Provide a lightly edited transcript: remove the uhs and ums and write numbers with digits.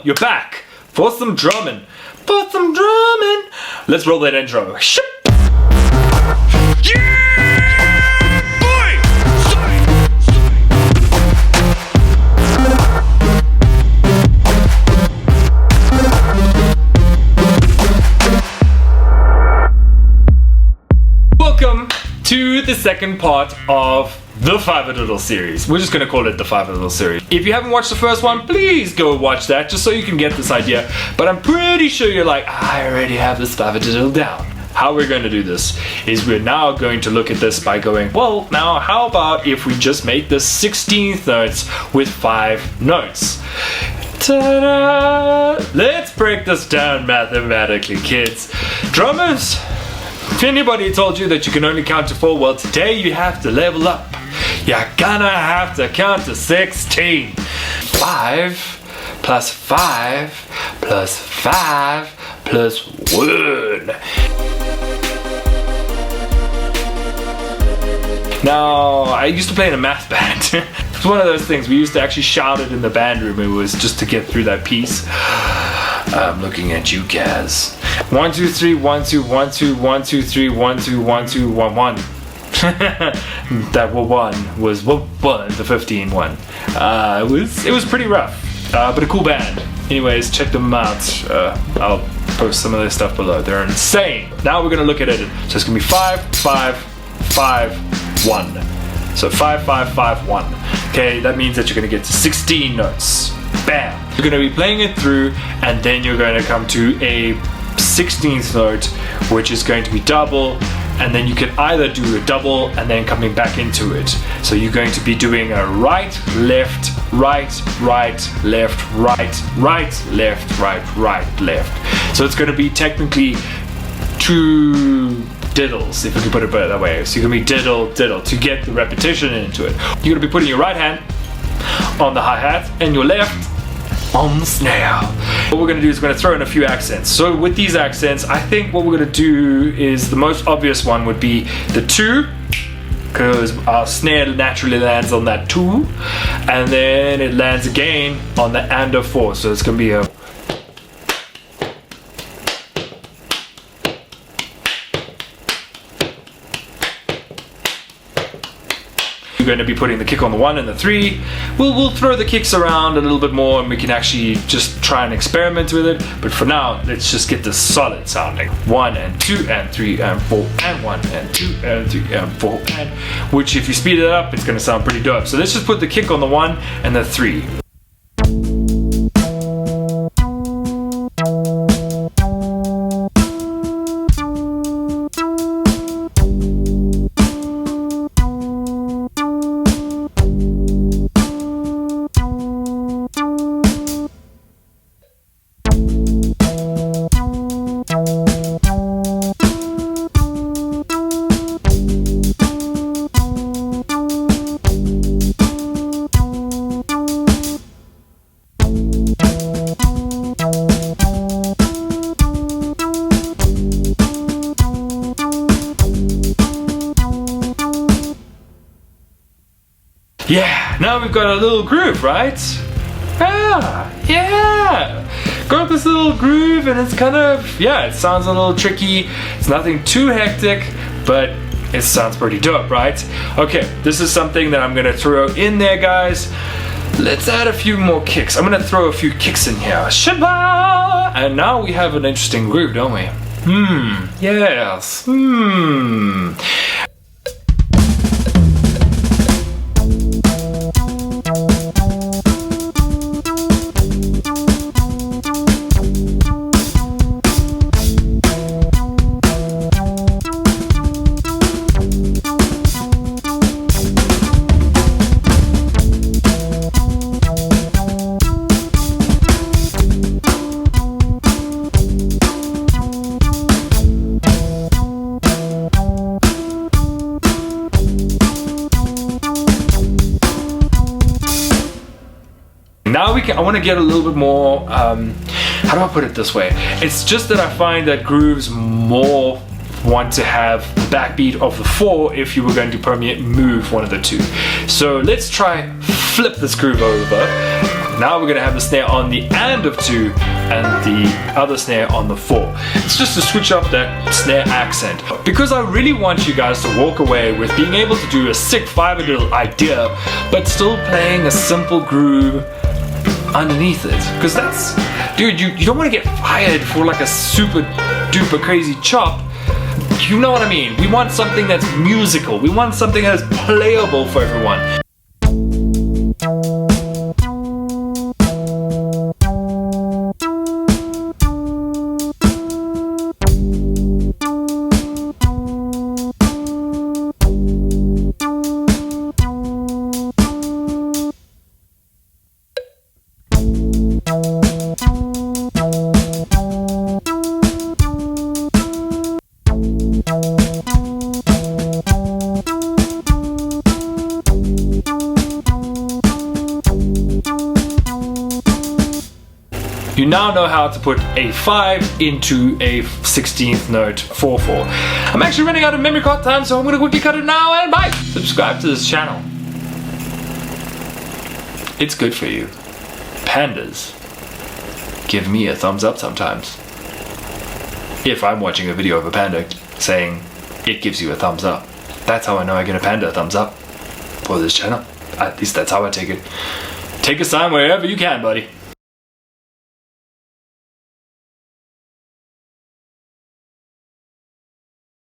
you're back for some drumming. Let's roll that intro. Welcome to the second part of the 5aDiddle series. We're just gonna call it the 5aDiddle series. If you haven't watched the first one, please go watch that just so you can get this idea. But I'm pretty sure you're like, I already have this 5aDiddle down. How we're going to do this is we're now going to look at this by going, well, now how about if we just make this 16th notes with 5 notes? Ta-da! Let's break this down mathematically, kids. Drummers, if anybody told you that you can only count to 4, well, today you have to level up. You're gonna have to count to 16. 5 plus 5 plus 5 plus 1. Now, I used to play in a math band. It's one of those things, we used to actually shout it in the band room. It was just to get through that piece. I'm looking at you, Kaz. 1, 2, 3, 1, 2, 1, 2, 1, 2, 3, 1, 2, 1, 2, 1, 1. That one was the 15 one. It was pretty rough, but a cool band. Anyways, check them out. I'll post some of their stuff below. They're insane. Now we're gonna look at it. So it's gonna be 5, 5, 5, 1. So 5, 5, 5, 1. Okay, that means that you're gonna get to 16 notes. Bam! You're gonna be playing it through, and then you're going to come to a 16th note, which is going to be double, and then you can either do a double and then coming back into it. So you're going to be doing a right, left, right, right, left, right, right, left, right, right, left. So it's going to be technically 2 diddles, if we can put it that way. So you're going to be diddle, diddle to get the repetition into it. You're going to be putting your right hand on the hi-hat and your left on the snare. What we're going to do is we're going to throw in a few accents. So with these accents, I think what we're going to do is the most obvious one would be the 2, because our snare naturally lands on that 2, and then it lands again on the and of 4. So it's going to be a We're going to be putting the kick on the 1 and the 3. We'll throw the kicks around a little bit more, and we can actually just try and experiment with it. But for now, let's just get this solid sounding. 1 and 2 and 3 and 4 and 1 and 2 and 3 and 4 and, which if you speed it up, it's going to sound pretty dope. So let's just put the kick on the 1 and the 3. Yeah, now we've got a little groove, right? Yeah. Got this little groove, and it's kind of, yeah, it sounds a little tricky. It's nothing too hectic, but it sounds pretty dope, right? Okay, this is something that I'm gonna throw in there, guys. Let's add a few more kicks. I'm gonna throw a few kicks in here. Shabba! And now we have an interesting groove, don't we? Yes. Now I want to get a little bit more, how do I put it this way? It's just that I find that grooves more want to have the backbeat of the 4 if you were going to move one of the 2. So let's try flip this groove over. Now we're gonna have the snare on the and of 2 and the other snare on the 4. It's just to switch up that snare accent. Because I really want you guys to walk away with being able to do a sick 5aDiddle idea, but still playing a simple groove underneath it. Because that's, dude, you don't want to get fired for like a super duper crazy chop. You know what I mean? We want something that's musical. We want something that's playable for everyone. You now know how to put a 5 into a 16th note 4/4. I'm actually running out of memory card time, so I'm gonna quickly cut it now and bye! Subscribe to this channel. It's good for you. Pandas give me a thumbs up sometimes. If I'm watching a video of a panda saying it gives you a thumbs up, that's how I know I get a panda thumbs up for this channel. At least that's how I take it. Take a sign wherever you can, buddy.